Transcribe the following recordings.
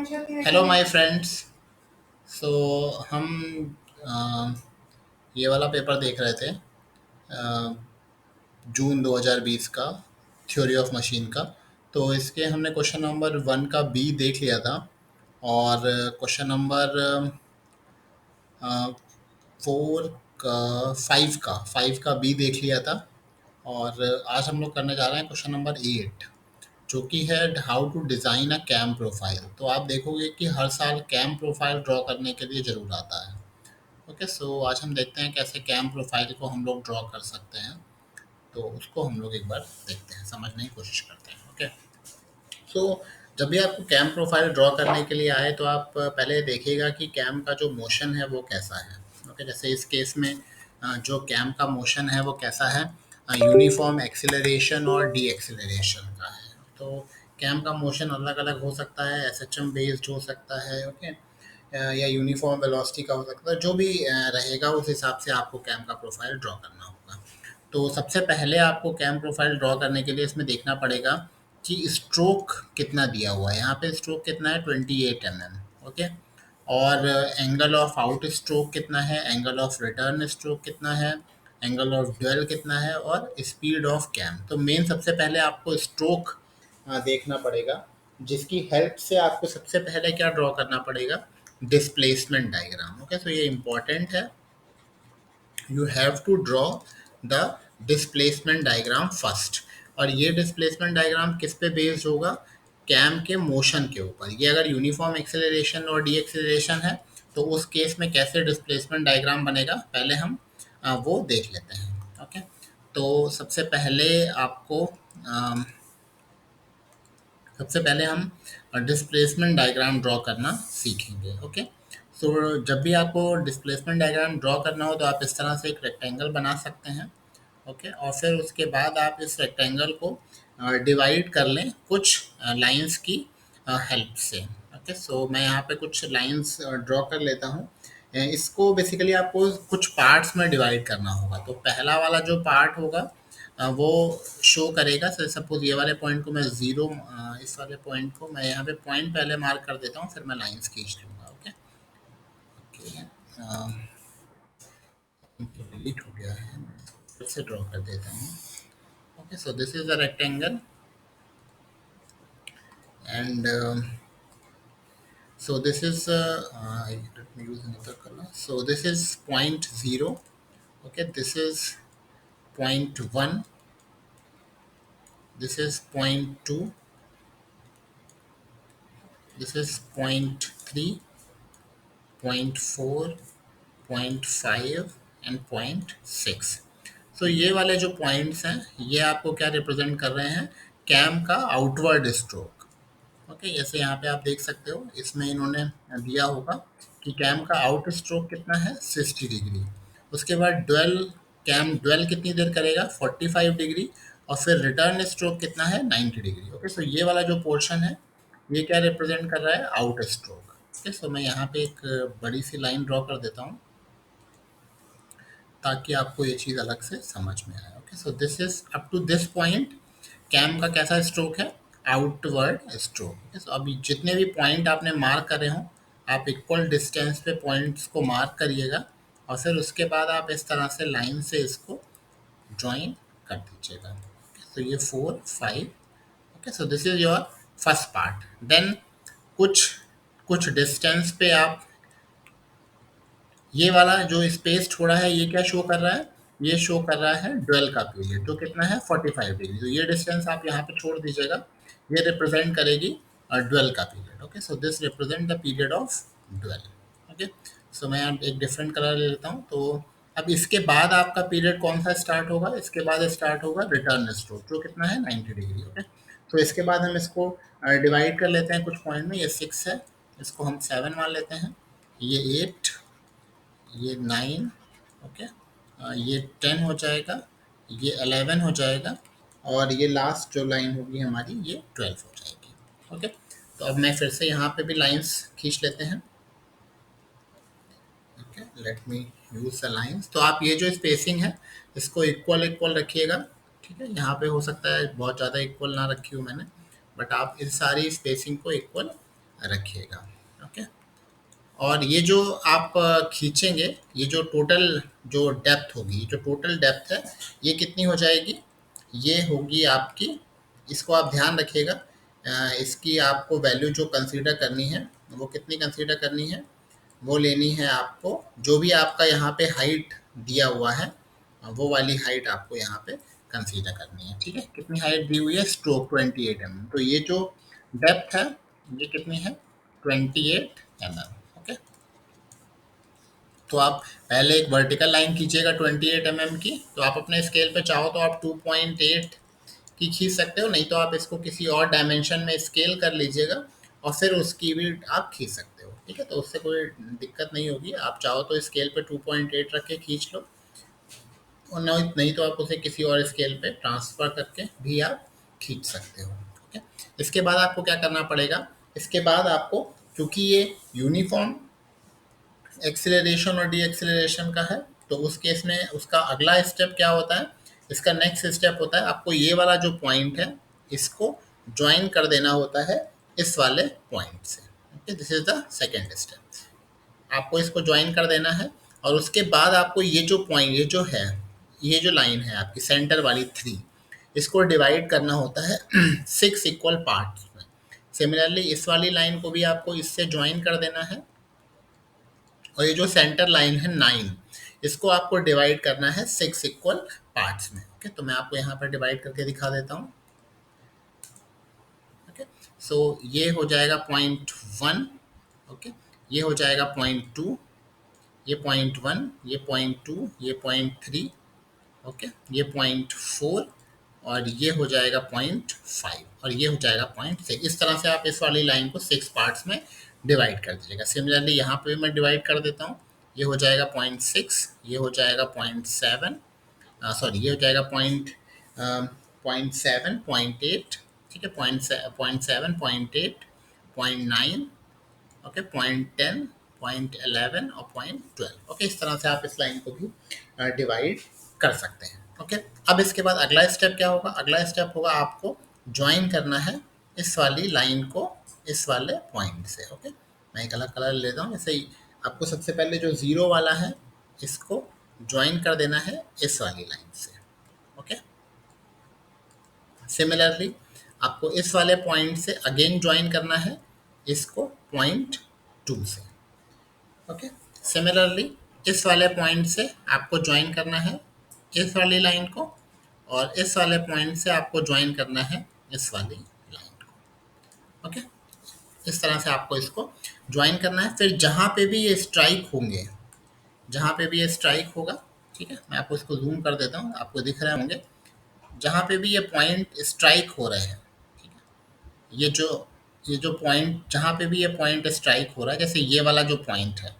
Hello my friends. सो हम अ, ये वाला पेपर देख रहे थे, जून 2020 का, थ्योरी ऑफ मशीन का। तो इसके हमने क्वेश्चन नंबर 1 का बी देख लिया था, और क्वेश्चन नंबर 4 का 5 का बी देख लिया था। और आज हम लोग करने जा रहे हैं क्वेश्चन नंबर 8, जो कि है how to design a cam profile. तो आप देखोगे कि हर साल कैम प्रोफाइल ड्रॉ करने के लिए ज़रूर आता है। ओके, सो आज हम देखते हैं कैसे कैम प्रोफाइल को हम लोग ड्रॉ कर सकते हैं। तो उसको हम लोग एक बार देखते हैं, समझने की कोशिश करते हैं। ओके, सो जब भी आपको कैम प्रोफाइल ड्रॉ करने के लिए आए तो आप पहले देखिएगा कि कैम का जो मोशन है वो कैसा है। ओके, जैसे इस केस में जो कैम का मोशन है वो कैसा है, यूनिफॉर्म एक्सीलरेशन और डी एक्सीलरेशन का है। तो कैम का मोशन अलग अलग हो सकता है, एस एच एम बेस्ड हो सकता है। ओके, या यूनिफॉर्म वेलोसिटी का हो सकता है, जो भी रहेगा उस हिसाब से आपको कैम का प्रोफाइल ड्रॉ करना होगा। तो सबसे पहले आपको कैम प्रोफाइल ड्रॉ करने के लिए इसमें देखना पड़ेगा कि स्ट्रोक कितना दिया हुआ है। यहाँ पे स्ट्रोक कितना है, 28 mm। ओके, और एंगल ऑफ आउट स्ट्रोक कितना है, एंगल ऑफ रिटर्न स्ट्रोक कितना है, एंगल ऑफ ड्वेल कितना है, और स्पीड ऑफ कैम। तो मेन सबसे पहले आपको स्ट्रोक देखना पड़ेगा, जिसकी हेल्प से आपको सबसे पहले क्या ड्रॉ करना पड़ेगा, डिस्प्लेसमेंट डायग्राम। ओके, तो ये इंपॉर्टेंट है। You have to draw the displacement diagram first. और ये डिस्प्लेसमेंट डायग्राम किस पे बेस्ड होगा, कैम के मोशन के ऊपर। ये अगर यूनिफॉर्म एक्सेलरेशन और डी एक्सेलरेशन है तो उस केस में कैसे डिस्प्लेसमेंट डायग्राम बनेगा, पहले हम वो देख लेते हैं। ओके, तो सबसे पहले हम डिस्प्लेसमेंट डायग्राम ड्रॉ करना सीखेंगे। ओके, सो जब भी आपको डिस्प्लेसमेंट डायग्राम ड्रॉ करना हो तो आप इस तरह से एक रेक्टेंगल बना सकते हैं। ओके, और फिर उसके बाद आप इस रेक्टेंगल को डिवाइड कर लें कुछ लाइंस की हेल्प से। ओके, सो मैं यहाँ पे कुछ लाइंस ड्रॉ कर लेता हूँ। इसको बेसिकली आपको कुछ पार्ट्स में डिवाइड करना होगा। तो पहला वाला जो पार्ट होगा वो शो करेगा। सपोज ये वाले पॉइंट को मैं ज़ीरो, इस वाले पॉइंट को मैं यहाँ पे पॉइंट पहले मार्क कर देता हूँ, फिर मैं लाइंस खींच लूँगा। ओके, ओके, डिलीट हो गया है, फिर से ड्रॉ कर देता हूँ। Okay, so this is a rectangle, and so this is let me use another color. So this is point 0. Okay, this is point 1, this is point 2, this is point 3, point 4, point 5 and point 6। सो ये वाले जो points हैं ये आपको क्या represent कर रहे हैं, कैम का आउटवर्ड स्ट्रोक। ओके, जैसे यहाँ पे आप देख सकते हो, इसमें इन्होंने दिया होगा कि कैम का आउट स्ट्रोक कितना है, 60 डिग्री। उसके बाद कैम ड्वेल कितनी देर करेगा, 45 डिग्री। और फिर रिटर्न स्ट्रोक कितना है, 90 डिग्री। ओके, सो ये वाला जो पोर्शन है ये क्या रिप्रेजेंट कर रहा है, आउट स्ट्रोक। ओके, सो मैं यहाँ पे एक बड़ी सी लाइन ड्रॉ कर देता हूँ ताकि आपको ये चीज़ अलग से समझ में आए। Okay, so this is up to this point cam का कैसा स्ट्रोक है, आउटवर्ड स्ट्रोक। सो अभी जितने भी पॉइंट आपने मार्क करे हों, आप इक्वल डिस्टेंस पे पॉइंट्स को मार्क करिएगा, और फिर उसके बाद आप इस तरह से लाइन से इसको ज्वाइन कर दीजिएगा। तो ये 4 5। Okay, so this is your first part. Then कुछ कुछ डिस्टेंस पे आप ये वाला जो स्पेस छोड़ा है ये क्या शो कर रहा है, ये शो कर रहा है ड्वेल का पीरियड, जो कितना है, 45 डिग्री। तो ये डिस्टेंस आप यहाँ पे छोड़ दीजिएगा, ये रिप्रेजेंट करेगी ड्वेल का period. Okay, so this represent the period of dwell. Okay, so मैं यहाँ एक डिफरेंट कलर ले लेता हूँ। तो अब इसके बाद आपका पीरियड कौन सा स्टार्ट होगा, इसके बाद स्टार्ट होगा रिटर्न स्ट्रोक, जो कितना है, 90 डिग्री। ओके, तो इसके बाद हम इसको डिवाइड कर लेते हैं कुछ पॉइंट में। ये 6 है, इसको हम 7 मान लेते हैं, ये 8, ये 9। ओके, ये 10 हो जाएगा, ये 11 हो जाएगा, और ये लास्ट जो लाइन होगी हमारी ये 12 हो जाएगी। ओके, तो अब मैं फिर से यहाँ पे भी लाइंस खींच लेते हैं। Okay, let me use the lines. तो आप ये जो स्पेसिंग है इसको इक्वल इक्वल रखिएगा। ठीक है, यहाँ पे हो सकता है बहुत ज़्यादा इक्वल ना रखी हूँ मैंने, बट आप इस सारी स्पेसिंग को इक्वल रखिएगा। ओके। और ये जो आप खींचेंगे, ये जो टोटल जो डेप्थ होगी, जो टोटल डेप्थ है, ये कितनी हो जाएगी? ये होगी आपकी, इसको आप ध्यान रखिएगा, इसकी आपको वैल्यू जो कंसीडर करनी है, वो कितनी कंसीडर करनी है? वो लेनी है आपको, जो भी आपका यहाँ पे हाइट दिया हुआ है, वो वाली हाइट आपको यहाँ पे कंसीडर करनी है। ठीक है, कितनी हाइट दी हुई है? Stroke 28 mm। तो ये जो डेप्थ है, ये कितनी है? 28 mm। ओके। तो आप पहले एक वर्टिकल लाइन खींचिएगा 28 mm की, तो आप अपने स्केल पे चाहो तो आप 2.8 की खींच सकते हो, नहीं तो आप इसको किसी और डायमेंशन में स्केल कर लीजिएगा और फिर उसकी भी आप खींच सकते हो। ठीक है, तो उससे कोई दिक्कत नहीं होगी। आप चाहो तो स्केल पे 2.8 रख के खींच लो, और नहीं तो आप उसे किसी और स्केल पे ट्रांसफ़र करके भी आप खींच सकते हो। ठीक है, इसके बाद आपको क्या करना पड़ेगा? इसके बाद आपको, क्योंकि ये यूनिफॉर्म एक्सेलरेशन और डी एक्सेलरेशन का है, तो उस केस में उसका अगला स्टेप क्या होता है? इसका नेक्स्ट स्टेप होता है, आपको ये वाला जो पॉइंट है, इसको ज्वाइन कर देना होता है इस वाले पॉइंट से। Okay, this is the second step. आपको इसको ज्वाइन कर देना है, और उसके बाद आपको ये जो पॉइंट, ये जो है, ये जो लाइन है आपकी सेंटर वाली 3, इसको डिवाइड करना होता है 6 इक्वल पार्ट्स में। सिमिलरली इस वाली लाइन को भी आपको इससे ज्वाइन कर देना है, और ये जो सेंटर लाइन है 9, इसको आपको डिवाइड करना है 6 इक्वल पार्ट्स में। ओके, तो मैं आपको यहाँ पर डिवाइड करके दिखा देता हूँ। ओके, सो ये हो जाएगा .1, ओके, ये हो जाएगा .2, ये .1, ये .2, ये .3, ओके, ये .4, और ये हो जाएगा .5, और ये हो जाएगा .6। इस तरह से आप इस वाली लाइन को 6 पार्ट्स में डिवाइड कर दीजिएगा। सिमिलरली यहाँ पे भी मैं डिवाइड कर देता हूँ। ये हो जाएगा .6, ये हो जाएगा .7, सॉरी, ये हो जाएगा .7, .8, ठीक है, .7, .8, .9, ओके, .10, .11 और .12। ओके, इस तरह से आप इस लाइन को भी डिवाइड कर सकते हैं। ओके, अब इसके बाद अगला स्टेप क्या होगा? अगला स्टेप होगा आपको ज्वाइन करना है इस वाली लाइन को इस वाले पॉइंट से। ओके, मैं एक अलग कलर लेता हूँ। जैसे ही आपको सबसे पहले जो ज़ीरो वाला है, इसको ज्वाइन कर देना है इस वाली लाइन से। ओके, सिमिलरली आपको इस वाले पॉइंट से अगेन ज्वाइन करना है इसको .2 से। ओके, सिमिलरली इस वाले पॉइंट से आपको ज्वाइन करना है इस वाली लाइन को, और इस वाले पॉइंट से आपको ज्वाइन करना है इस वाली लाइन को। ओके, इस तरह से आपको इसको ज्वाइन करना है। फिर जहाँ पे भी ये स्ट्राइक होंगे, जहाँ पे भी ये स्ट्राइक होगा, ठीक है, मैं आपको इसको जूम कर देता हूँ, आपको दिख रहे होंगे, जहाँ पे भी ये पॉइंट स्ट्राइक हो रहे हैं, ठीक है, ये जो पॉइंट, जहाँ पे भी ये पॉइंट स्ट्राइक हो रहा है, जैसे ये वाला जो पॉइंट है,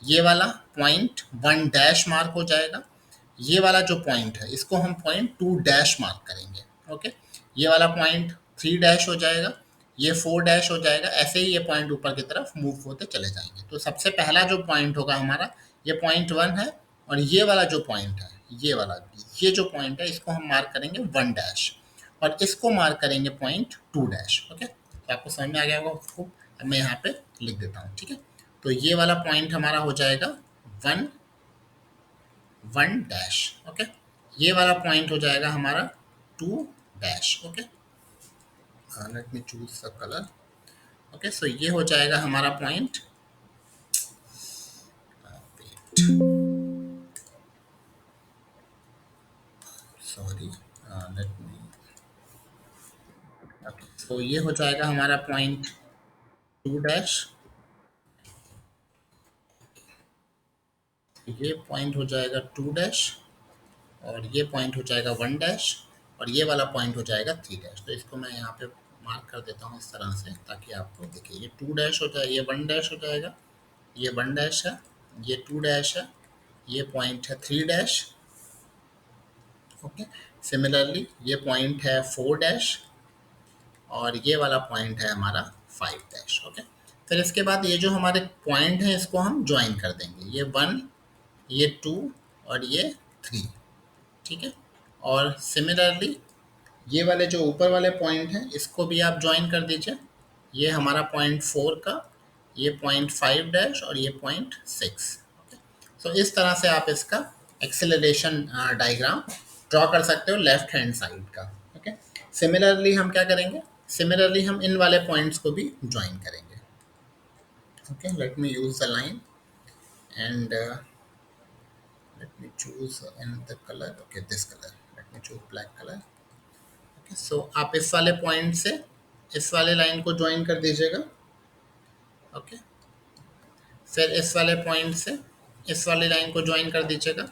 ये वाला पॉइंट 1 डैश मार्क हो जाएगा। ये वाला जो पॉइंट है, इसको हम .2 डैश मार्क करेंगे। ओके, ये वाला पॉइंट 3 डैश हो जाएगा, ये 4 डैश हो जाएगा। ऐसे ही ये पॉइंट ऊपर की तरफ मूव होते चले जाएंगे। तो सबसे पहला जो पॉइंट होगा हमारा, ये .1 है, और ये वाला जो पॉइंट है, ये जो पॉइंट है, इसको हम मार्क करेंगे 1 डैश, और इसको मार्क करेंगे .2 डैश। ओके, तो आपको समझ में आ गया होगा उसको। अब मैं यहाँ पे लिख देता हूँ। ठीक है, तो ये वाला पॉइंट हमारा हो जाएगा 1 डैश। ओके, ये वाला पॉइंट हो जाएगा हमारा 2 dash. Okay, let me choose the colour. Okay, so ये हो जाएगा हमारा point, sorry, let me, okay, so ये हो जाएगा हमारा पॉइंट 2 डैश, ये पॉइंट हो जाएगा 2 डैश, और ये पॉइंट हो जाएगा 1 डैश, और ये वाला पॉइंट हो जाएगा 3 डैश। तो इसको मैं यहाँ पे मार्क कर देता हूँ इस तरह से, ताकि आपको दिखे। ये 2 डैश हो जाएगा, ये 1 डैश हो जाएगा, ये 1 डैश है, ये 2 डैश है, ये पॉइंट है 3 डैश। ओके, सिमिलरली ये पॉइंट है 4 डैश, और ये वाला पॉइंट है हमारा 5 डैश। ओके, फिर इसके बाद ये जो हमारे पॉइंट हैं, इसको हम ज्वाइन कर देंगे, ये 1, ये 2, और ये 3। ठीक है, और सिमिलरली ये वाले जो ऊपर वाले पॉइंट हैं, इसको भी आप ज्वाइन कर दीजिए। ये हमारा पॉइंट 4 का, ये पॉइंट 5 डैश और ये पॉइंट 6। सो इस तरह से आप इसका एक्सेलरेशन डायग्राम ड्रॉ कर सकते हो लेफ्ट हैंड साइड का। ओके, सिमिलरली हम क्या करेंगे, सिमिलरली हम इन वाले पॉइंट्स को भी ज्वाइन करेंगे। Okay, let me use the line and let me choose another color. Okay, this color, let me choose black color. Okay, so आप इस वाले पॉइंट से इस वाले लाइन को ज्वाइन कर दीजिएगा। ओके, फिर इस वाले पॉइंट से इस वाली लाइन को ज्वाइन कर दीजिएगा।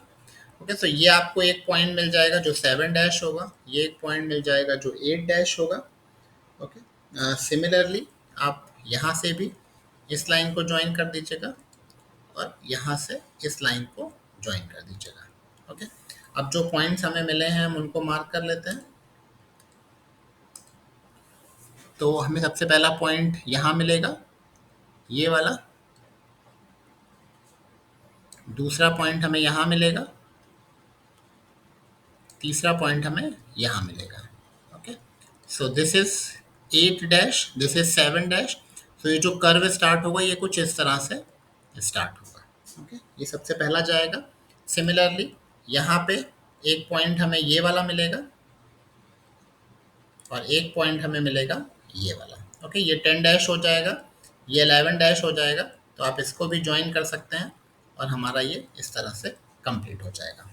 ओके, सो ये आपको एक पॉइंट मिल जाएगा जो 7 डैश होगा, ये एक पॉइंट मिल जाएगा जो 8 डैश होगा। ओके, सिमिलरली आप यहाँ से भी इस लाइन को ज्वाइन कर दीजिएगा और यहाँ से इस लाइन को ज्वाइन कर दीजिएगा। ओके, अब जो पॉइंट्स हमें मिले हैं हम उनको मार्क कर लेते हैं। तो हमें सबसे पहला पॉइंट यहाँ मिलेगा, ये वाला। दूसरा पॉइंट हमें यहाँ मिलेगा, तीसरा पॉइंट हमें यहाँ मिलेगा। Okay, so this is 8 dash, this is 7 dash. तो ये जो कर्व स्टार्ट होगा ये कुछ इस तरह से स्टार्ट होगा। ओके, ये सबसे पहला जाएगा। सिमिलरली यहाँ पे एक पॉइंट हमें ये वाला मिलेगा और एक पॉइंट हमें मिलेगा ये वाला। ओके, ये 10 डैश हो जाएगा, ये 11 डैश हो जाएगा। तो आप इसको भी ज्वाइन कर सकते हैं और हमारा ये इस तरह से कंप्लीट हो जाएगा।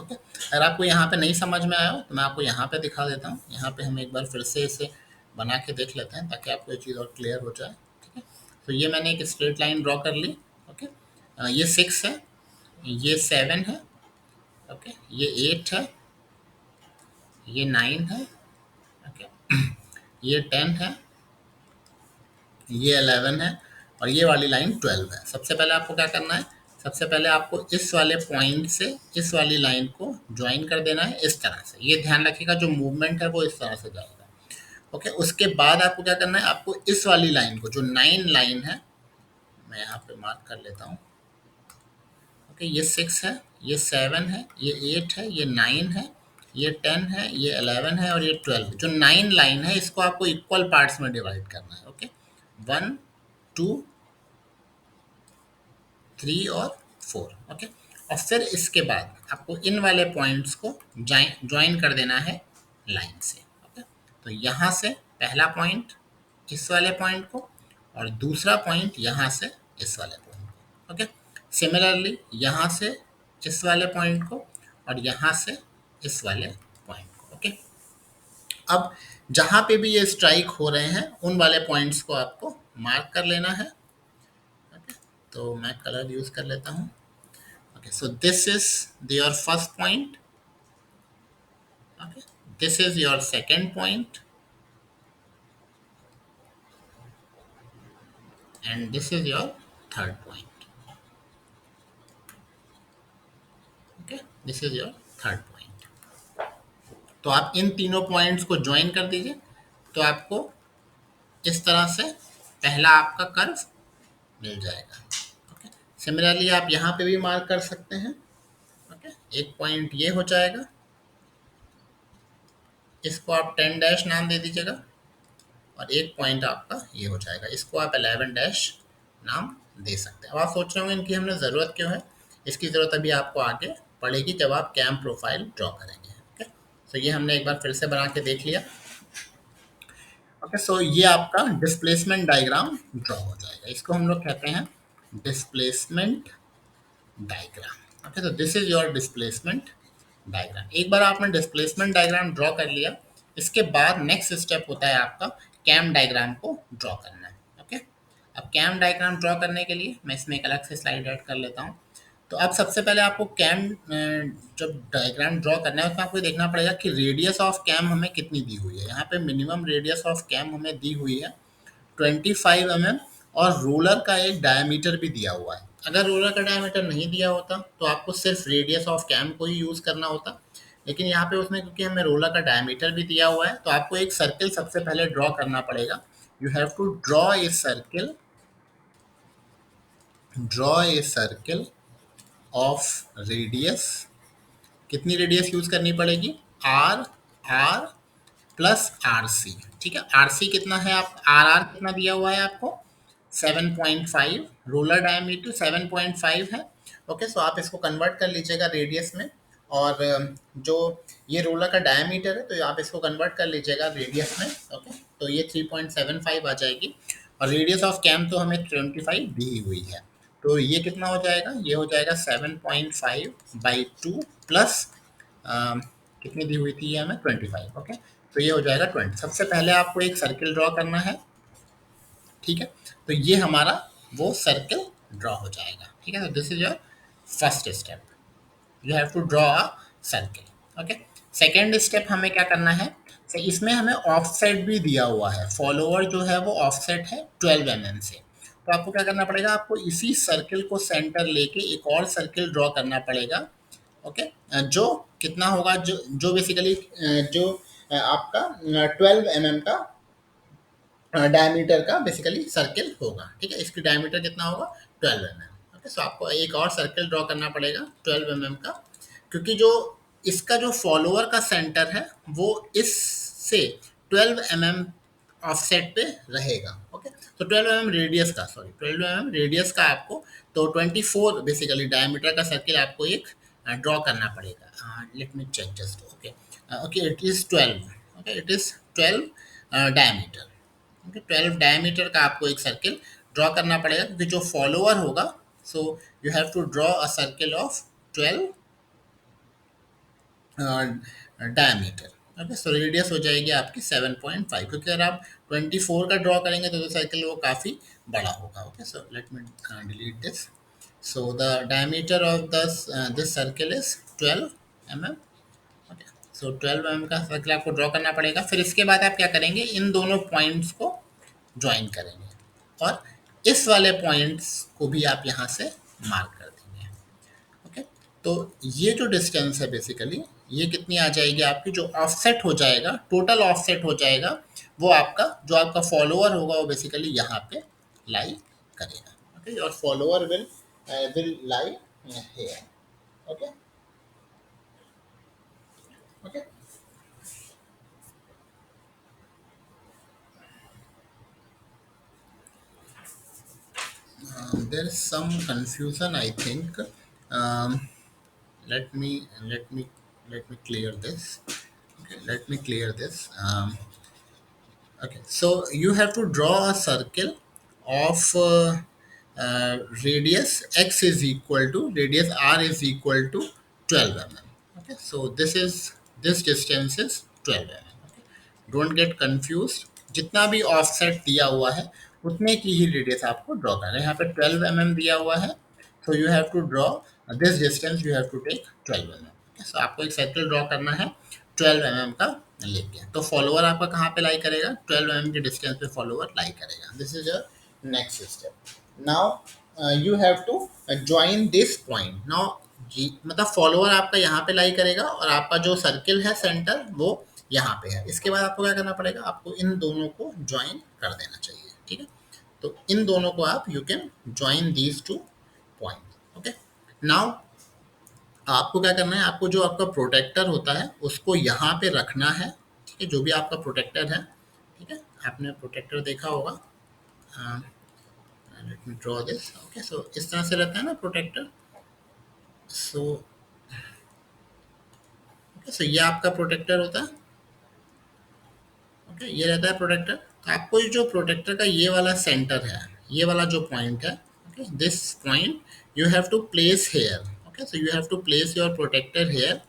ओके, अगर आपको यहाँ पे नहीं समझ में आया हो तो मैं आपको यहाँ पे दिखा देता हूँ। यहाँ पे हम एक बार फिर से इसे बना के देख लेते हैं ताकि आपको ये चीज़ और क्लियर हो जाए। ठीक है, तो ये मैंने एक स्ट्रेट लाइन ड्रॉ कर ली। ओके, ये 6 है, ये 7 है, ओके, ये 8 है, ये 9 है, ओके, ये 10 है, ये 11 है और ये वाली लाइन 12 है। सबसे पहले आपको क्या करना है, सबसे पहले आपको इस वाले पॉइंट से इस वाली लाइन को ज्वाइन कर देना है इस तरह से। ये ध्यान रखिएगा जो मूवमेंट है वो इस तरह से जाएगा। ओके, उसके बाद आपको क्या करना है, आपको इस वाली लाइन को जो 9 लाइन है, मैं यहाँ पे मार्क कर लेता हूँ। ओके, ये 6 है, ये 7 है, ये 8 है, ये 9 है, ये 10 है, ये 11 है और ये 12। जो 9 लाइन है इसको आपको इक्वल पार्ट्स में डिवाइड करना है। ओके, 1 2 3 और 4। ओके, और फिर इसके बाद आपको इन वाले पॉइंट्स को ज्वाइन कर देना है लाइन से। ओके, तो यहाँ से पहला पॉइंट इस वाले पॉइंट को और दूसरा पॉइंट यहाँ से इस वाले पॉइंट को। ओके, सिमिलरली यहाँ से इस वाले पॉइंट को और यहाँ से इस वाले पॉइंट को। ओके, अब जहाँ पे भी ये स्ट्राइक हो रहे हैं उन वाले पॉइंट्स को आपको मार्क कर लेना है। ओके, तो मैं कलर यूज कर लेता हूँ। Okay, so this is your first point. Okay, this is your second point, and this is your third point. Okay, this is your third point. तो आप इन तीनों पॉइंट्स को ज्वाइन कर दीजिए तो आपको इस तरह से पहला आपका कर्व मिल जाएगा। ओके, सिमिलरली आप यहाँ पे भी मार्क कर सकते हैं। ओके, एक पॉइंट ये हो जाएगा, इसको आप 10 डैश नाम दे दीजिएगा और एक पॉइंट आपका ये हो जाएगा, इसको आप 11 डैश नाम दे सकते हैं। अब आप सोच रहे होंगे इनकी हमने ज़रूरत क्यों है। इसकी ज़रूरत अभी आपको आगे पड़ेगी जब आप कैम प्रोफाइल ड्रॉ करेंगे। ओके, तो ये हमने एक बार फिर से बना के देख लिया। ओके, सो ये आपका डिस्प्लेसमेंट डायग्राम ड्रॉ हो जाएगा। इसको हम लोग कहते हैं डिस्प्लेसमेंट डायग्राम। ओके, तो this is your displacement diagram. एक बार आपने डिस्प्लेसमेंट डायग्राम ड्रॉ कर लिया, इसके बाद नेक्स्ट स्टेप होता है आपका कैम डायग्राम को ड्रॉ करना है। ओके, अब कैम डायग्राम ड्रॉ करने के लिए मैं इसमें एक अलग से स्लाइड ऐड कर लेता हूँ। तो अब सबसे पहले आपको कैम जब डायग्राम ड्रॉ करना है उसमें आपको देखना पड़ेगा कि रेडियस ऑफ कैम हमें कितनी दी हुई है। यहाँ पे मिनिमम रेडियस ऑफ कैम हमें दी हुई है 25 mm और रोलर का एक डायमीटर भी दिया हुआ है। अगर रोलर का डायमीटर नहीं दिया होता तो आपको सिर्फ रेडियस ऑफ कैम को ही यूज़ करना होता, लेकिन यहाँ पे उसमें क्योंकि हमें रोलर का डायमीटर भी दिया हुआ है तो आपको एक सर्किल सबसे पहले ड्रॉ करना पड़ेगा। You have to draw a circle of radius. कितनी रेडियस यूज़ करनी पड़ेगी, R, R plus R C. ठीक है, आर सी कितना है, आप आर आर कितना दिया हुआ है आपको 7.5, रोलर डायमीटर 7.5 है। ओके, सो आप इसको कन्वर्ट कर लीजिएगा रेडियस में। और जो ये रोलर का डायमीटर है तो आप इसको कन्वर्ट कर लीजिएगा रेडियस में। ओके, तो ये 3.75 आ जाएगी। और रेडियस ऑफ कैम तो हमें 25 दी हुई है, तो ये कितना हो जाएगा, ये हो जाएगा 7.5/2 प्लस कितनी दी हुई थी ये हमें 25। ओके, तो ये हो जाएगा 20। सबसे पहले आपको एक सर्किल ड्रॉ करना है। ठीक है, तो ये हमारा वो सर्किल ड्रॉ हो जाएगा। ठीक है, तो this is your first step, you have to draw a circle. Okay, second step हमें क्या करना है, तो इसमें हमें ऑफसेट भी दिया हुआ है, फॉलोअर जो है वो ऑफसेट है 12 mm से। तो आपको क्या करना पड़ेगा, आपको इसी सर्किल को सेंटर लेके एक और सर्किल ड्रॉ करना पड़ेगा। ओके, जो कितना होगा, जो जो बेसिकली जो आपका 12 mm का डायमीटर का बेसिकली सर्किल होगा। ठीक है, इसकी डायमीटर कितना होगा 12 mm। ओके, सो आपको एक और सर्किल ड्रॉ करना पड़ेगा 12 mm का, क्योंकि जो इसका जो फॉलोअर का सेंटर है वो इससे 12 mm ऑफसेट पे रहेगा। ओके, तो 12 mm रेडियस का, सॉरी 12 mm रेडियस का आपको, तो 24 बेसिकली डायमीटर का सर्किल आपको एक ड्रॉ करना पड़ेगा। Let me check just. Okay, okay, it is 12। Okay, it is 12 diameter. Okay, 12 diameter का आपको एक सर्किल ड्रॉ करना पड़ेगा, क्योंकि जो फॉलोअर होगा, so you have to draw a circle of 12 diameter. Okay, so radius हो जाएगी आपकी 7.5, क्योंकि अगर आप 24 का ड्रॉ करेंगे तो सर्किल वो काफ़ी बड़ा होगा। Okay, so let me delete this. So the diameter of this circle is 12 mm। Okay, so 12 mm का सर्किल आपको ड्रॉ करना पड़ेगा। फिर इसके बाद आप क्या करेंगे, इन दोनों पॉइंट्स को ज्वाइन करेंगे, और इस वाले पॉइंट्स को भी आप यहाँ से मार्क कर देंगे। ओके, तो ये जो डिस्टेंस है बेसिकली, ये कितनी आ जाएगी आपकी, जो ऑफसेट हो जाएगा, टोटल ऑफसेट हो जाएगा, वो आपका जो आपका फॉलोअर होगा वो बेसिकली यहाँ पे लाई करेगा। ओके, और follower will lie here. Okay, okay, there is some confusion, I think. um, let me let me let me clear this. Okay, let me clear this. Okay, so you have to draw a circle of radius x is equal to radius r is equal to 12 mm. Okay, so this distance is 12 mm. Okay, don't get confuse, जितना भी offset दिया हुआ है उतने की ही radius आपको draw करना है। यहाँ पे 12 mm दिया हुआ है, so you have to draw this distance, you have to take 12 mm। So आपको एक सर्कल ड्रॉ करना है 12 mm का लेके। तो फॉलोअर आपका कहाँ पे लाई करेगा, 12 mm के डिस्टेंस पे फॉलोअर लाई करेगा। This is your next step. Now you have to join this point. Now जी, मतलब फॉलोअर आपका यहाँ पे लाई करेगा और आपका जो सर्किल है सेंटर वो यहाँ पे है। इसके बाद आपको क्या करना पड़ेगा, आपको इन दोनों को ज्वाइन कर देना चाहिए। ठीक है, तो इन दोनों को आप you can join these two point. Okay, now आपको क्या करना है, आपको जो आपका प्रोटेक्टर होता है उसको यहाँ पे रखना है। ठीक है, जो भी आपका प्रोटेक्टर है, ठीक है, आपने प्रोटेक्टर देखा होगा। Let me draw this. Okay, so इस तरह से रहता है ना प्रोटेक्टर। सो ओके, सो ये आपका प्रोटेक्टर होता है। ओके, ये रहता है प्रोटेक्टर। तो आपको ये जो प्रोटेक्टर का ये वाला सेंटर है, ये वाला जो पॉइंट है, okay, this point you have to place here. Okay, so you have to place your protractor here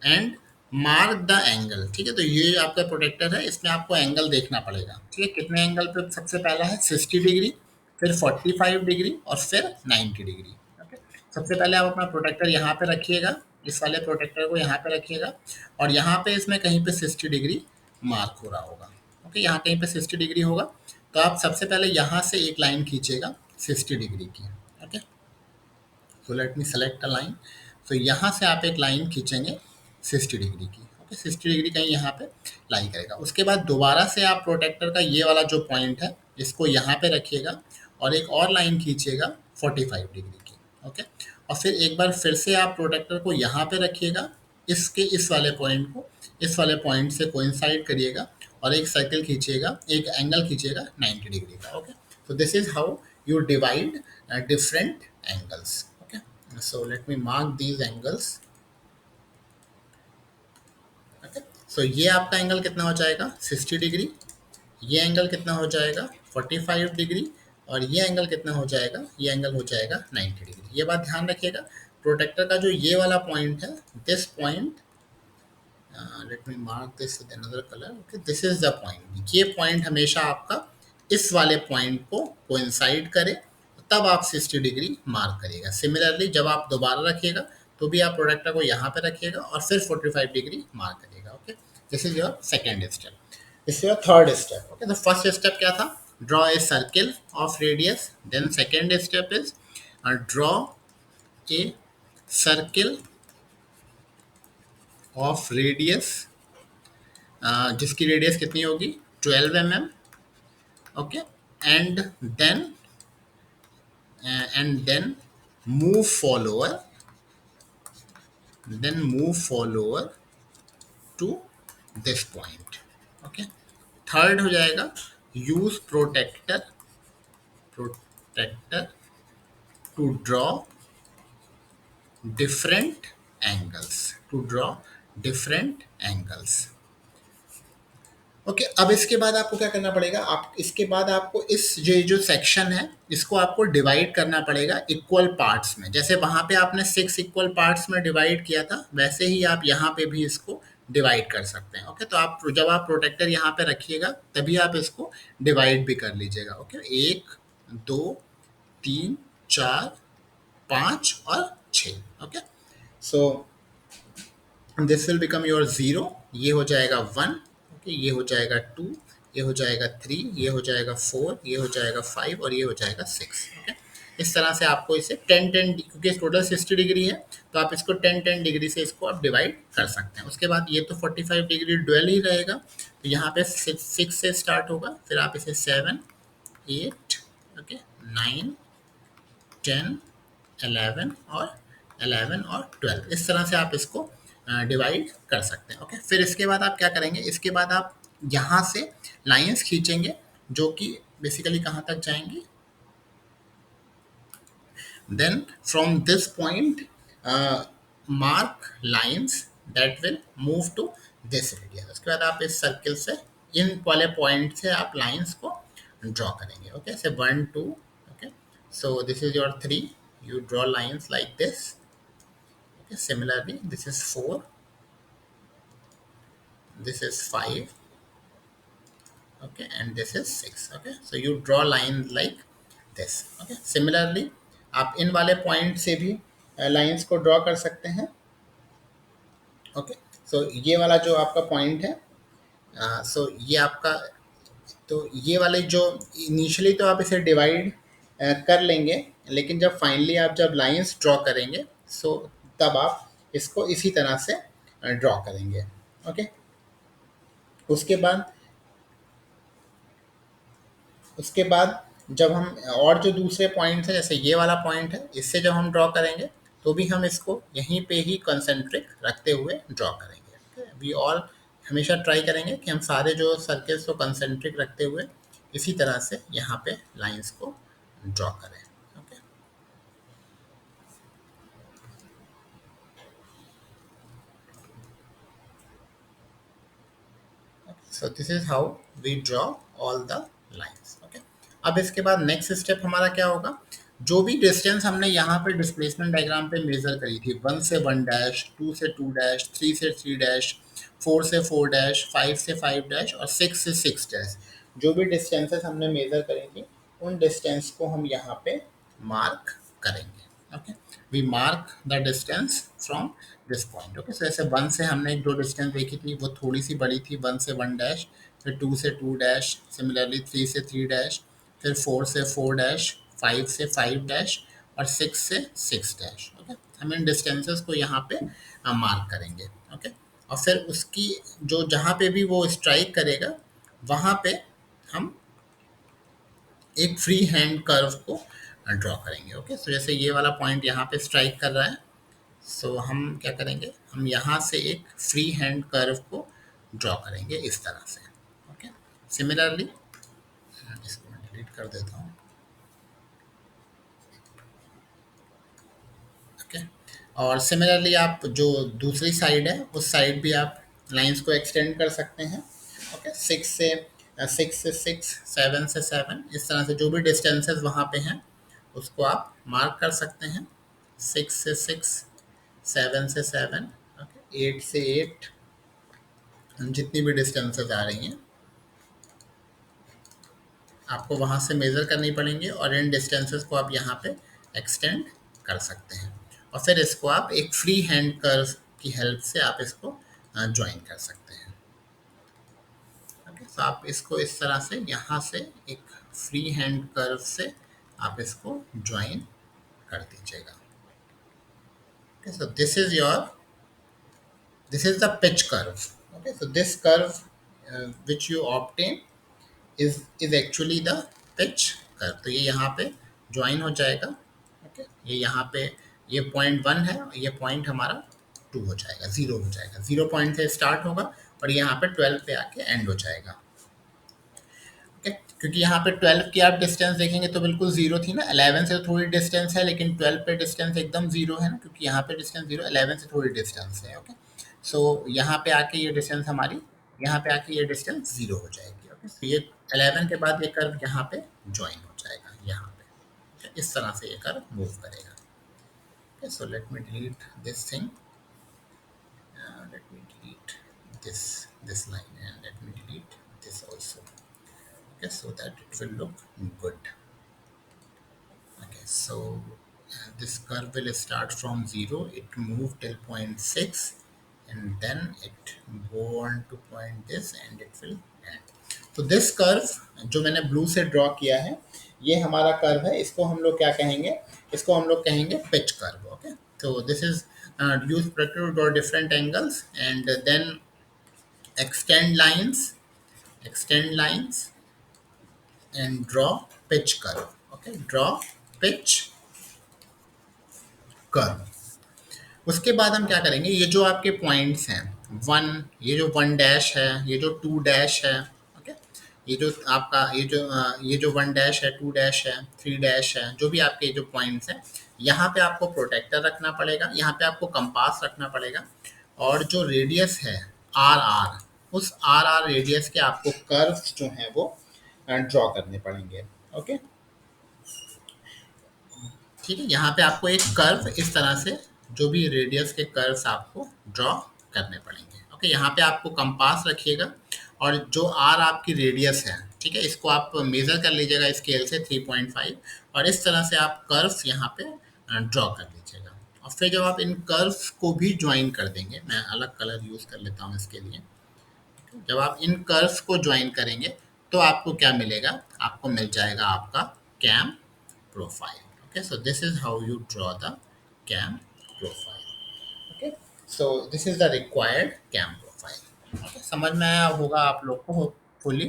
and mark the angle. ठीक है, तो ये आपका प्रोटेक्टर है, इसमें आपको एंगल देखना पड़ेगा। ठीक है, कितने एंगल पे, सबसे पहला है 60 डिग्री, फिर 45 डिग्री और फिर 90 डिग्री। ओके, सबसे पहले आप अपना प्रोटेक्टर यहाँ पे रखिएगा, इस वाले प्रोटेक्टर को यहाँ पे रखिएगा, और यहाँ पे इसमें कहीं पे 60 डिग्री मार्क हो रहा होगा। ओके, यहाँ कहीं पे 60 डिग्री होगा, तो आप सबसे पहले यहाँ से एक लाइन खींचेगा 60 डिग्री की। Okay, so let me select a line. तो यहाँ से आप एक लाइन खींचेंगे 60 डिग्री की। ओके, 60 डिग्री कहीं यहाँ पे लाई करेगा। उसके बाद दोबारा से आप प्रोटेक्टर का ये वाला जो पॉइंट है इसको यहाँ पे रखिएगा और एक और लाइन खींचिएगा 45 डिग्री की। ओके, और फिर एक बार फिर से आप प्रोटेक्टर को यहाँ पे रखिएगा इसके इस वाले पॉइंट को इस वाले पॉइंट से कोइंसाइड करिएगा और एक सर्कल खींचिएगा, एक एंगल खींचिएगा 90 डिग्री का। Okay, so this is how you divide different angles. Okay, so let me mark these angles. Okay, so ये आपका एंगल कितना हो जाएगा 60 डिग्री, ये एंगल कितना हो जाएगा 45 डिग्री, और ये एंगल कितना हो जाएगा, ये एंगल हो जाएगा 90 डिग्री। ये बात ध्यान रखिएगा, प्रोटेक्टर का जो ये वाला पॉइंट है, this point, let me mark this with another colour. Okay, this is the point, ये पॉइंट हमेशा आपका इस वाले पॉइंट को कोइंसाइड करे, तब आप 60 डिग्री मार्क करिएगा। सिमिलरली जब आप दोबारा रखिएगा तो भी आप प्रोडक्टर को यहाँ पे रखिएगा और फिर 45 डिग्री मार्क करिएगा। Okay, this is your second step. This is your third step. Okay, the first step क्या था, draw a circle of radius. Then second step is draw a circle of radius, जिसकी radius कितनी होगी 12 mm। Okay, and then and move follower then move follower to this point। Okay, third हो जाएगा use protractor to draw different angles. Okay, अब इसके बाद आपको क्या करना पड़ेगा, आप इसके बाद आपको इस जो सेक्शन है इसको आपको डिवाइड करना पड़ेगा इक्वल पार्ट्स में। जैसे वहां पे आपने 6 इक्वल पार्ट्स में डिवाइड किया था, वैसे ही आप यहाँ पे भी इसको डिवाइड कर सकते हैं। ओके, तो आप जब आप प्रोटेक्टर यहाँ पे रखिएगा तभी आप इसको डिवाइड भी कर लीजिएगा। ओके, 1 2 3 4 5 और 6। Okay, so this will become your 0, ये हो जाएगा 1, ये हो जाएगा 2, ये हो जाएगा 3, ये हो जाएगा 4, ये हो जाएगा 5 और ये हो जाएगा 6। ओके, इस तरह से आपको इसे 10 क्योंकि टोटल 60 डिग्री है तो आप इसको 10 डिग्री से इसको आप डिवाइड कर सकते हैं। उसके बाद ये तो 45 डिग्री ड्वेल ही रहेगा, तो यहाँ पे 6 से स्टार्ट होगा, फिर आप इसे 7 8 ओके 9 10 11 और 12 इस तरह से आप इसको डिवाइड कर सकते हैं। ओके, फिर इसके बाद आप क्या करेंगे, इसके बाद आप यहाँ से लाइंस खींचेंगे जो कि बेसिकली कहाँ तक जाएंगी, then from this point mark lines that will move to this radius. उसके बाद आप इस सर्किल से इन वाले पॉइंट से आप लाइंस को ड्रॉ करेंगे। ओके, से 1 2 okay, so this is your 3, you draw lines like this। Okay, similarly this is 4, this is 5, okay, and this is 6। Okay, so you draw lines like this। Okay, similarly आप इन वाले point से भी lines को draw कर सकते हैं। Okay, so ये वाला जो आपका पॉइंट है, सो ये आपका, तो ये वाले जो इनिशियली तो आप इसे डिवाइड कर लेंगे, लेकिन जब फाइनली आप जब लाइंस ड्रॉ करेंगे सो तब आप इसको इसी तरह से ड्रॉ करेंगे। ओके, उसके बाद जब हम और जो दूसरे पॉइंट्स हैं, जैसे ये वाला पॉइंट है, इससे जब हम ड्रॉ करेंगे तो भी हम इसको यहीं पे ही कंसेंट्रिक रखते हुए ड्रॉ करेंगे। वी ऑल हमेशा ट्राई करेंगे कि हम सारे जो सर्कल्स को कंसेंट्रिक रखते हुए इसी तरह से यहाँ पे लाइंस को ड्रॉ करें। Okay, so this is how we draw all the lines. Okay, अब इसके बाद नेक्स्ट स्टेप हमारा क्या होगा, जो भी डिस्टेंस हमने यहाँ पे डिस्प्लेसमेंट डायग्राम पे मेजर करी थी, 1 से 1 डैश, 2 से 2 डैश, 3 से 3 डैश, 4 से 4 डैश, 5 से 5 डैश और 6 से 6 डैश, जो भी डिस्टेंसेस हमने मेजर करी थी उन डिस्टेंस को हम यहाँ पे मार्क करेंगे। Okay, we mark the distance from this point. Okay, so ऐसे 1 से हमने जो डिस्टेंस देखी थी वो थोड़ी सी बड़ी थी, 1 से 1 डैश, फिर 2 से 2 डैश, सिमिलरली 3 से 3 डैश, फिर 4 से 4 डैश, 5 से 5 डैश और 6 से 6 डैश। ओके, हम इन डिस्टेंसेस को यहाँ पे मार्क करेंगे। ओके, और फिर उसकी जो जहाँ पे भी वो स्ट्राइक करेगा वहाँ पे हम एक फ्री हैंड कर्व को ड्रॉ करेंगे। ओके, सो जैसे ये वाला पॉइंट यहाँ पे स्ट्राइक कर रहा है, सो हम क्या करेंगे, हम यहाँ से एक फ्री हैंड कर्व को ड्रॉ करेंगे इस तरह से। ओके, सिमिलरली इसको मैं डिलीट कर देता हूँ। ओके, और सिमिलरली आप जो दूसरी साइड है उस साइड भी आप लाइंस को एक्सटेंड कर सकते हैं। ओके, सिक्स से सिक्स, सेवन से सेवन, इस तरह से जो भी डिस्टेंसेस वहाँ पे हैं उसको आप मार्क कर सकते हैं। सिक्स से सिक्स, सेवन से सेवन, ओके, एट से एट, जितनी भी डिस्टेंसेस आ रही हैं आपको वहाँ से मेज़र करनी पड़ेंगे और इन डिस्टेंसेस को आप यहाँ पे एक्सटेंड कर सकते हैं और फिर इसको आप एक फ्री हैंड कर्व की हेल्प से आप इसको ज्वाइन कर सकते हैं। ओके, तो आप इसको इस तरह से यहाँ से एक फ्री हैंड कर्व से आप इसको ज्वाइन कर दीजिएगा। Okay, so this is the pitch curve. Okay, so this curve which you obtain is actually the pitch curve। तो ये यहाँ पे ज्वाइन हो जाएगा। ओके, ये यहाँ पे ये पॉइंट वन है, ये पॉइंट हमारा टू हो जाएगा, जीरो हो जाएगा, जीरो पॉइंट से स्टार्ट होगा और यहाँ पे 12 पे आके एंड हो जाएगा। ओके, क्योंकि यहाँ पे 12 की आप डिस्टेंस देखेंगे तो बिल्कुल जीरो थी ना, 11 से थोड़ी डिस्टेंस है लेकिन 12 पे डिस्टेंस एकदम जीरो है ना, क्योंकि यहाँ पे डिस्टेंस जीरो, 11 से थोड़ी डिस्टेंस है। ओके, सो यहाँ पे आके ये डिस्टेंस हमारी, यहाँ पे आके ये डिस्टेंस जीरो हो जाएगी। ओके, तो ये 11 के बाद ये कर्व यहाँ पे ज्वाइन हो जाएगा यहाँ पे। okay? इस तरह से ये कर्व मूव करेगा। Okay, so let me delete this thing, let me delete this line and let me delete this also। Okay, so that it will look good। Okay, so this curve will start from 0, it move till point 6 and then it go on to point this and it will end। तो this curve जो मैंने blue से draw किया है ये हमारा curve है, इसको हम लोग क्या कहेंगे, इसको हम लोग कहेंगे पिच कर्व। ओके, तो this is use to draw different angles and then extend lines, extend lines and draw pitch curve। okay, draw pitch curve। उसके बाद हम क्या करेंगे, ये जो आपके पॉइंट्स हैं वन, ये जो वन डैश है, ये जो टू डैश है, ओके, ये जो आपका ये जो वन डैश है, टू डैश है, थ्री डैश है, जो भी आपके जो पॉइंट्स हैं यहाँ पे आपको प्रोटेक्टर रखना पड़ेगा, यहाँ पे आपको कंपास रखना पड़ेगा और जो रेडियस है आर आर, उस आर आर रेडियस के आपको कर्व्स जो हैं वो ड्रॉ करने पड़ेंगे। ओके, ठीक है, यहाँ पे आपको एक कर्व इस तरह से जो भी रेडियस के कर्व्स आपको ड्रॉ करने पड़ेंगे। ओके, यहाँ पे आपको कंपास रखिएगा और जो आर आपकी रेडियस है, ठीक है, इसको आप मेज़र कर लीजिएगा स्केल से 3.5 और इस तरह से आप कर्व्स यहाँ पे ड्रॉ कर लीजिएगा। और फिर जब आप इन कर्व्स को भी ज्वाइन कर देंगे, मैं अलग कलर यूज़ कर लेता हूँ इसके लिए, जब आप इन कर्व्स को ज्वाइन करेंगे तो आपको क्या मिलेगा, आपको मिल जाएगा आपका cam profile. Okay, so this is how you draw the cam profile। okay, so this is the required cam profile। okay, समझ में आया होगा आप लोग को फुली।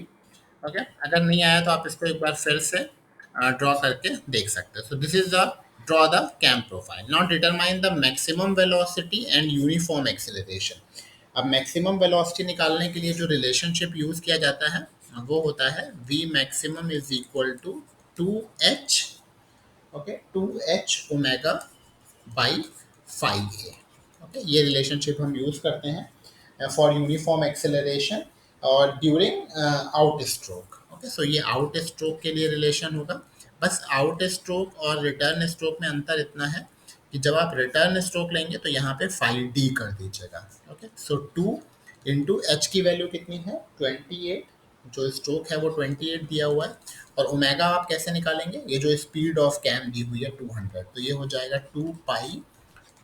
ओके, अगर नहीं आया तो आप इसको एक बार फिर से ड्रॉ करके देख सकते हो। So this is the draw the cam profile. Now determine the maximum velocity and uniform acceleration. अब मैक्सिमम वेलोसिटी निकालने के लिए जो रिलेशनशिप यूज किया जाता है वो होता है v maximum is equal to 2h, okay, 2h omega by 5a। Okay, ये रिलेशनशिप हम यूज करते हैं फॉर यूनिफॉर्म एक्सेलरेशन और during out stroke. Okay, so ये आउट स्ट्रोक के लिए रिलेशन होगा। बस आउट स्ट्रोक और रिटर्न स्ट्रोक में अंतर इतना है कि जब आप रिटर्न स्ट्रोक लेंगे तो यहाँ पे 5d कर दीजिएगा। ओके, सो 2 इंटू एच की वैल्यू कितनी है 28, जो स्ट्रोक है वो 28 दिया हुआ है और ओमेगा आप कैसे निकालेंगे, ये जो स्पीड ऑफ कैम दी हुई है 200, तो ये हो जाएगा 2 पाई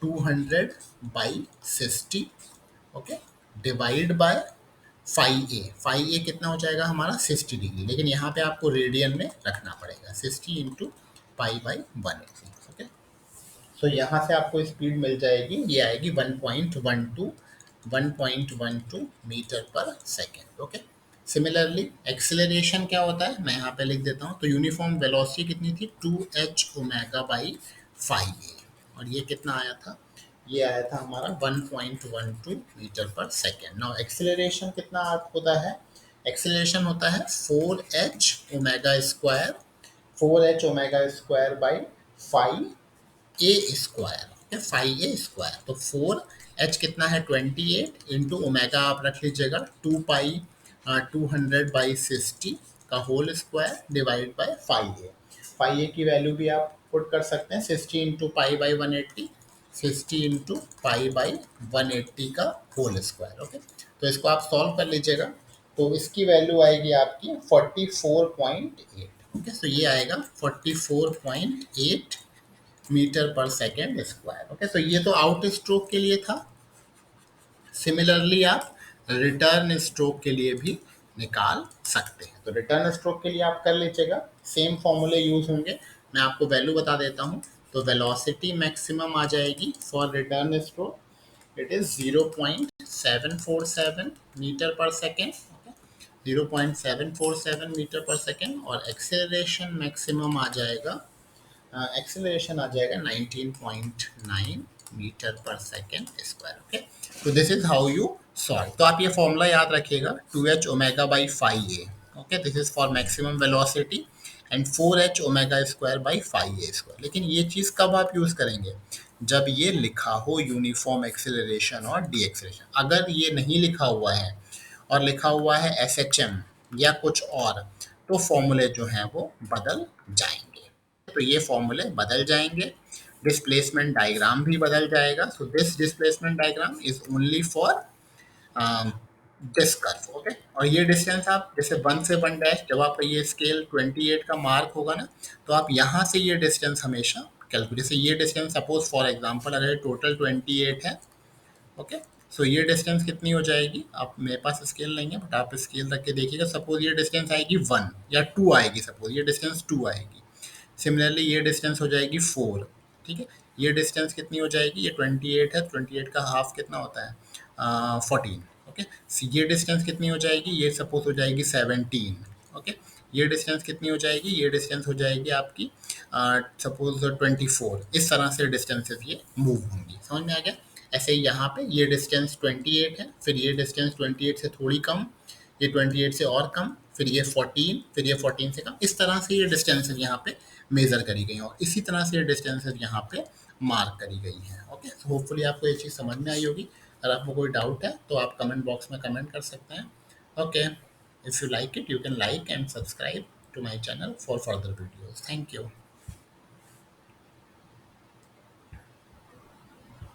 200 by 60। Okay, divide by 5a। 5a कितना हो जाएगा हमारा 60 डिग्री, लेकिन यहाँ पे आपको रेडियन में रखना पड़ेगा, 60 इंटू पाई बाई 180। ओके, तो यहाँ से आपको स्पीड मिल जाएगी, ये आएगी 1.12 metre per second. Okay, similarly acceleration क्या होता है मैं यहाँ पे लिख देता हूँ। तो यूनिफॉर्म वेलोसिटी कितनी थी 2h ओमेगा बाई 5a और ये कितना आया था, ये आया था हमारा 1.12 metre per second. Now acceleration कितना होता है? एक्सेलरेशन होता है 4h omega square by 5a square, 5a square. तो 4h कितना है 28 इंटू ओमेगा आप रख लीजिएगा 200/60 का whole square divide by 5a। 5a की वैल्यू भी आप पुट कर सकते हैं 60 into pi by 180, 60 into pi by 180 का होल स्क्वायर। ओके, तो इसको आप सॉल्व कर लीजिएगा। तो इसकी वैल्यू आएगी आपकी 44.8। ओके, तो ये आएगा 44.8 metre per second square. Okay, तो ये तो आउट स्ट्रोक के लिए था। सिमिलरली आप रिटर्न स्ट्रोक के लिए भी निकाल सकते हैं। तो रिटर्न स्ट्रोक के लिए आप कर लीजिएगा, सेम फॉर्मूले यूज होंगे। मैं आपको वैल्यू बता देता हूँ। तो वेलोसिटी मैक्सिमम आ जाएगी for return stroke, it is 0.747 metre per second. 0.747 metre per second. और एक्सेलरेशन मैक्सिमम आ जाएगा, एक्सेलरेशन आ जाएगा 19.9 metre per second square. Okay, तो this is how you solve. तो आप ये फॉर्मूला याद रखिएगा 2h omega by 5a। Okay, this is for maximum velocity and 4h omega square by 5a square. लेकिन ये चीज़ कब आप यूज़ करेंगे? जब ये लिखा हो यूनिफॉर्म एक्सेलरेशन और डी एक्सेलरेशन। अगर ये नहीं लिखा हुआ है और लिखा हुआ है SHM या कुछ और, तो फॉर्मूले जो हैं वो बदल जाएंगे। तो ये फॉर्मूले बदल जाएंगे, डिस्प्लेसमेंट डायग्राम भी बदल जाएगा। So this displacement diagram is only for this curve. Okay, और ये डिस्टेंस आप जैसे 1 से 1 डैश, जब आपका ये स्केल 28 का मार्क होगा ना, तो आप यहाँ से ये डिस्टेंस हमेशा कैलकुलेट, जैसे ये डिस्टेंस सपोज फॉर एग्जांपल अगर टोटल 28 है। ओके, सो ये डिस्टेंस कितनी हो जाएगी? आप, मेरे पास स्केल नहीं है बट आप स्केल रख के देखिएगा। सपोज ये डिस्टेंस आएगी 1 या 2 आएगी, सपोज ये डिस्टेंस 2 आएगी। सिमिलरली ये डिस्टेंस हो जाएगी 4। ठीक है, ये डिस्टेंस कितनी हो जाएगी? ये 28 है, 28 का हाफ कितना होता है? 14। ओके, ये डिस्टेंस कितनी हो जाएगी? ये सपोज हो जाएगी 17। ओके, ये डिस्टेंस कितनी हो जाएगी? ये डिस्टेंस हो जाएगी आपकी सपोज 24। इस तरह से डिस्टेंसेस ये मूव होंगी। समझ में आ गया? ऐसे ही यहाँ पे ये डिस्टेंस 28 है, फिर ये डिस्टेंस 28 से थोड़ी कम, ये 28 से और कम, फिर ये 14, फिर ये 14 से कम। इस तरह से ये डिस्टेंसेस यहाँ पे मेजर करी गई हैं और इसी तरह से ये डिस्टेंसेस यहाँ पे मार्क करी गई हैं। ओके, तो होपफुली आपको ये चीज़ समझ में आई होगी। अगर आपको कोई डाउट है तो आप कमेंट बॉक्स में कमेंट कर सकते हैं। Okay, if you like it you can like and subscribe to my channel for further videos. Thank you.